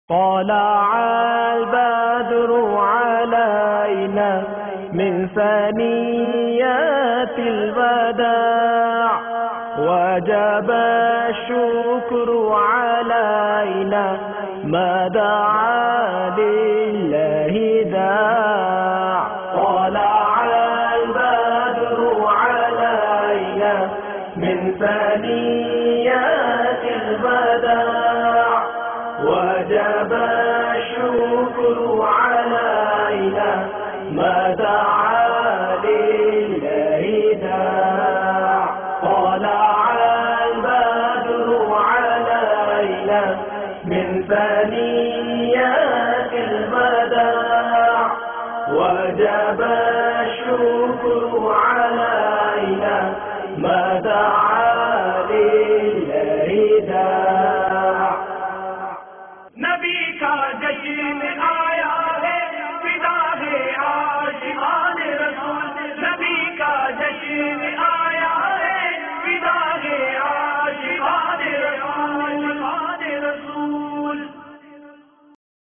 طلع البدر علينا من ثنيات الوداع، وجب الشكر علينا ما دعا لله داع. طلع البدر علينا من ثنيات الوداع، وجب الشكر علينا ما دعا لله داع. طلع البدر علينا من ثنيات الوداع، وجب الشكر علينا ما دعا لله داع. نبی کا جشن